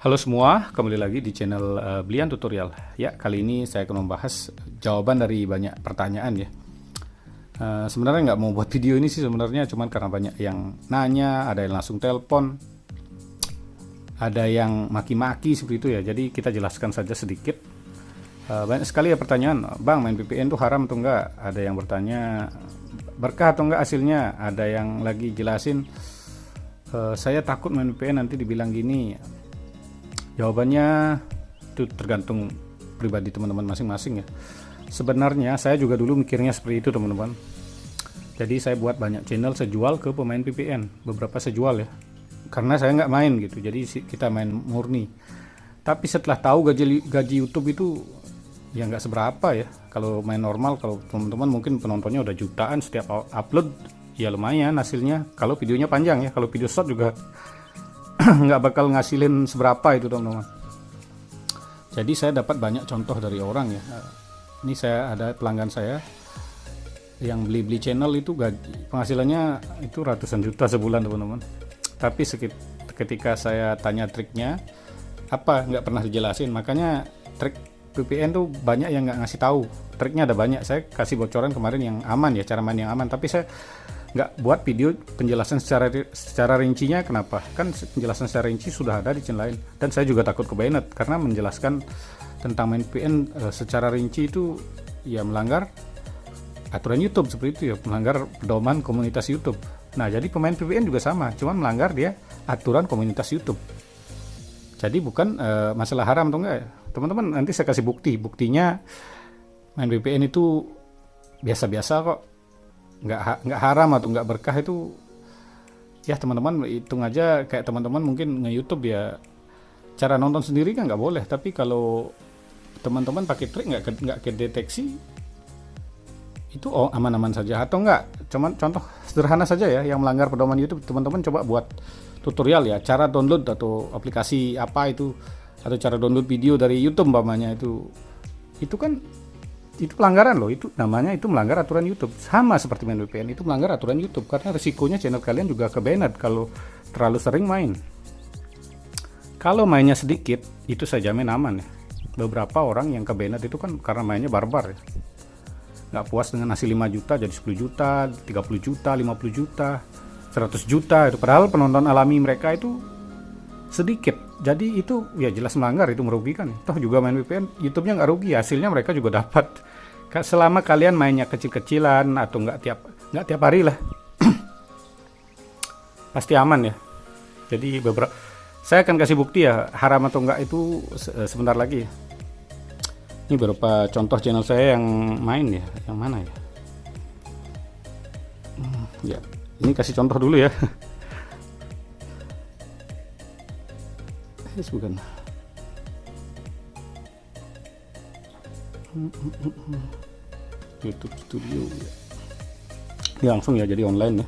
Halo semua, kembali lagi di channel Blian Tutorial. Ya, kali ini saya akan membahas jawaban dari banyak pertanyaan ya. Sebenarnya nggak mau buat video ini sih sebenarnya, cuman karena banyak yang nanya, ada yang langsung telepon, ada yang maki-maki seperti itu ya. Jadi kita jelaskan saja sedikit. Banyak sekali ya pertanyaan, Bang, main VPN tuh haram atau enggak? Ada yang bertanya berkah atau enggak hasilnya? Ada yang lagi jelasin, saya takut main VPN nanti dibilang gini. Jawabannya itu tergantung pribadi teman-teman masing-masing ya. Sebenarnya saya juga dulu mikirnya seperti itu teman-teman. Jadi saya buat banyak channel, saya jual ke pemain VPN. Beberapa saya jual ya. Karena saya nggak main gitu. Jadi kita main murni. Tapi setelah tahu gaji YouTube itu ya nggak seberapa ya. Kalau main normal, kalau teman-teman mungkin penontonnya udah jutaan setiap upload, ya lumayan hasilnya. Kalau videonya panjang ya. Kalau video short juga nggak bakal ngasilin seberapa itu teman-teman. Jadi saya dapat banyak contoh dari orang ya. Ini saya ada pelanggan saya yang beli channel itu penghasilannya itu ratusan juta sebulan teman-teman. Tapi ketika saya tanya triknya apa, nggak pernah dijelasin. Makanya trik VPN tuh banyak yang nggak ngasih tahu. Triknya ada banyak. Saya kasih bocoran kemarin yang aman ya, cara main yang aman. Tapi saya nggak buat video penjelasan secara rincinya. Kenapa? Kan penjelasan secara rinci sudah ada di channel lain, dan saya juga takut ke banned karena menjelaskan tentang main VPN secara rinci itu ya melanggar aturan YouTube seperti itu ya, melanggar pedoman komunitas YouTube. Nah, jadi pemain VPN juga sama, cuman melanggar dia aturan komunitas YouTube. Jadi bukan masalah haram atau enggak ya. Teman-teman, nanti saya kasih buktinya main VPN itu biasa-biasa kok, nggak haram atau nggak berkah itu ya. Teman-teman hitung aja, kayak teman-teman mungkin nge-YouTube ya, cara nonton sendiri kan nggak boleh, tapi kalau teman-teman pakai trik nggak kedeteksi itu aman-aman saja atau enggak. Cuman contoh sederhana saja ya yang melanggar pedoman YouTube, teman-teman coba buat tutorial ya, cara download atau aplikasi apa itu, atau cara download video dari YouTube umpamanya, itu kan itu pelanggaran loh. Itu namanya itu melanggar aturan YouTube. Sama seperti main VPN, itu melanggar aturan YouTube karena resikonya channel kalian juga ke banned kalau terlalu sering main. Kalau mainnya sedikit itu saya jamin aman ya. Beberapa orang yang ke banned itu kan karena mainnya barbar ya, nggak puas dengan hasil 5 juta jadi 10 juta, 30 juta, 50 juta, 100 juta itu, padahal penonton alami mereka itu sedikit. Jadi itu ya jelas melanggar, itu merugikan. Toh juga main VPN YouTube-nya nggak rugi, hasilnya mereka juga dapat. Selama kalian mainnya kecil-kecilan atau nggak tiap hari lah, pasti aman ya. Jadi saya akan kasih bukti ya haram atau enggak itu sebentar lagi. Ini beberapa contoh channel saya yang main ya, yang mana ya? Ya, ini kasih contoh dulu ya. Bukan. YouTube Studio ya. Ya langsung ya, jadi online ya.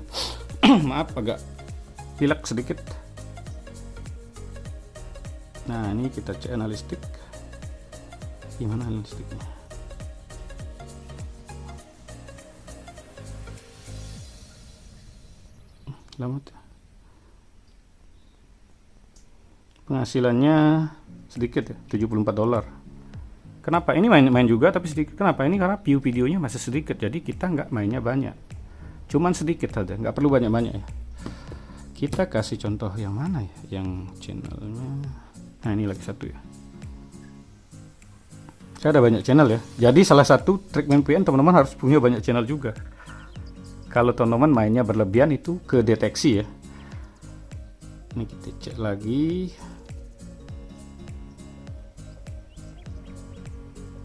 Maaf agak pilek sedikit. Nah, ini kita cek analistik. Gimana analistiknya? Selamat ya. Penghasilannya sedikit ya, $74. Kenapa? Ini main juga tapi sedikit. Kenapa? Ini karena view videonya masih sedikit, jadi kita nggak mainnya banyak, cuman sedikit saja, nggak perlu banyak-banyak ya. Kita kasih contoh yang mana ya, yang channelnya. Nah, ini lagi satu ya. Saya ada banyak channel ya, jadi salah satu trik main VPN teman-teman harus punya banyak channel juga. Kalau teman-teman mainnya berlebihan itu kedeteksi ya. Ini kita cek lagi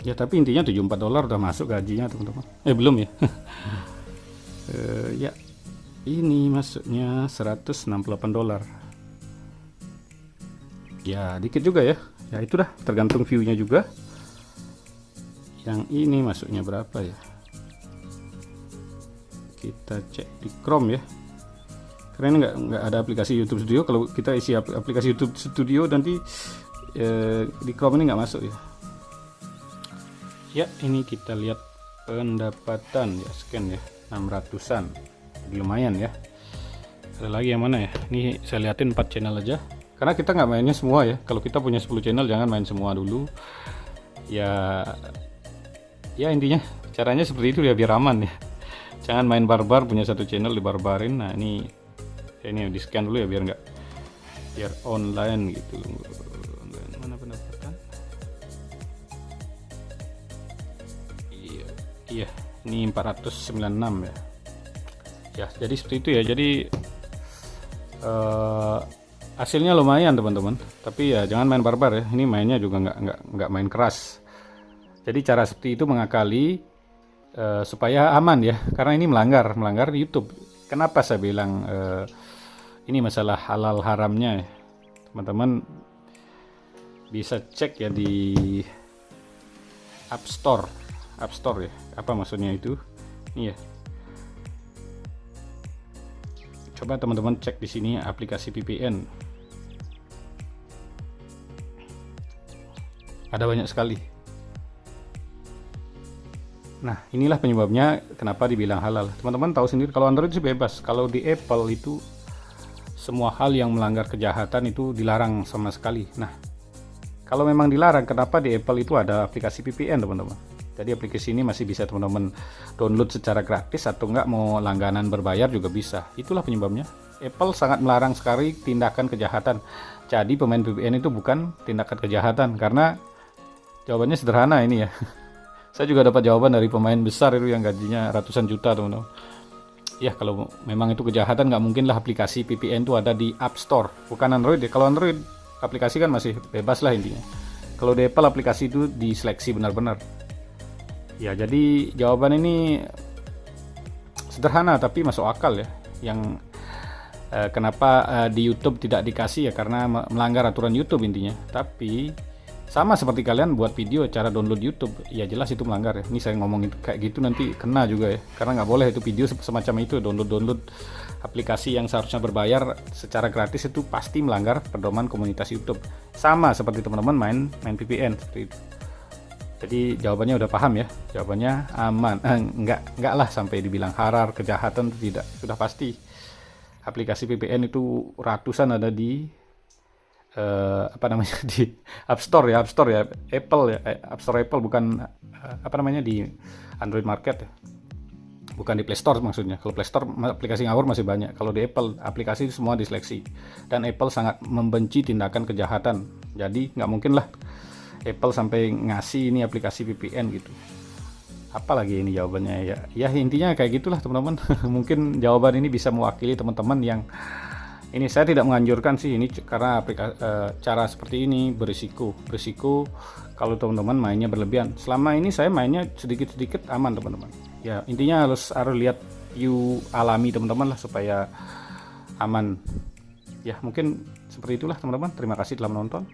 ya, tapi intinya $74 udah masuk gajinya teman-teman. Belum ya. Ya ini masuknya $168 ya, dikit juga ya. Ya itu dah tergantung viewnya juga. Yang ini masuknya berapa ya, kita cek di Chrome ya, karena ini nggak ada aplikasi YouTube Studio. Kalau kita isi aplikasi YouTube Studio nanti di Chrome ini nggak masuk ya. Ya, ini kita lihat pendapatan ya, scan ya, 600-an, lumayan ya. Ada lagi yang mana ya, ini saya liatin 4 channel aja. karena kita nggak mainnya semua ya. Kalau kita punya 10 channel jangan main semua dulu ya. Ya intinya caranya seperti itu ya, biar aman ya. Jangan main barbar punya satu channel dibarbarin. Nah ini di scan dulu ya, biar online gitu. Online mana pendapatan? Iya ini 496 ya. Ya jadi seperti itu ya. Jadi hasilnya lumayan teman-teman, tapi ya jangan main barbar ya. Ini mainnya juga nggak main keras. Jadi cara seperti itu mengakali supaya aman ya, karena ini melanggar YouTube. Kenapa saya bilang ini masalah halal haramnya ya. Teman-teman bisa cek ya di App Store ya. Apa maksudnya itu? Ini ya. Coba teman-teman cek di sini aplikasi VPN. Ada banyak sekali. Nah, inilah penyebabnya kenapa dibilang halal. Teman-teman tahu sendiri kalau Android sih bebas. Kalau di Apple itu semua hal yang melanggar kejahatan itu dilarang sama sekali. Nah, kalau memang dilarang, kenapa di Apple itu ada aplikasi VPN, teman-teman? Jadi aplikasi ini masih bisa teman-teman download secara gratis, atau enggak mau langganan berbayar juga bisa. Itulah penyebabnya. Apple sangat melarang sekali tindakan kejahatan. Jadi pemain VPN itu bukan tindakan kejahatan, karena jawabannya sederhana ini ya. Saya juga dapat jawaban dari pemain besar itu yang gajinya ratusan juta, teman-teman. Ya kalau memang itu kejahatan, nggak mungkin lah aplikasi VPN itu ada di App Store, bukan Android ya. Kalau Android aplikasi kan masih bebas lah intinya. Kalau di Apple aplikasi itu diseleksi benar-benar. Ya jadi jawaban ini sederhana tapi masuk akal ya. Yang kenapa di YouTube tidak dikasih ya, karena melanggar aturan YouTube intinya. Tapi sama seperti kalian buat video cara download YouTube, ya jelas itu melanggar ya. Ini saya ngomong itu kayak gitu nanti kena juga ya, karena nggak boleh itu video semacam itu. Download aplikasi yang seharusnya berbayar secara gratis itu pasti melanggar pedoman komunitas YouTube. Sama seperti teman-teman main VPN seperti itu. Jadi jawabannya udah paham ya, jawabannya aman. Enggak lah sampai dibilang haram, kejahatan, tidak. Sudah pasti aplikasi VPN itu ratusan ada di di App Store ya, Apple ya, App Store Apple, bukan di Android Market ya, bukan di Play Store maksudnya. Kalau Play Store aplikasi ngawur masih banyak, kalau di Apple aplikasi semua diseleksi, dan Apple sangat membenci tindakan kejahatan. Jadi nggak mungkin lah Apple sampai ngasih ini aplikasi VPN gitu. Apalagi ini jawabannya ya intinya kayak gitulah teman-teman. Mungkin jawaban ini bisa mewakili teman-teman yang ini. Saya tidak menganjurkan sih ini, karena cara seperti ini berisiko kalau teman-teman mainnya berlebihan. Selama ini saya mainnya sedikit-sedikit aman teman-teman. Ya intinya harus lihat view alami teman-teman lah supaya aman. Ya mungkin seperti itulah teman-teman. Terima kasih telah menonton.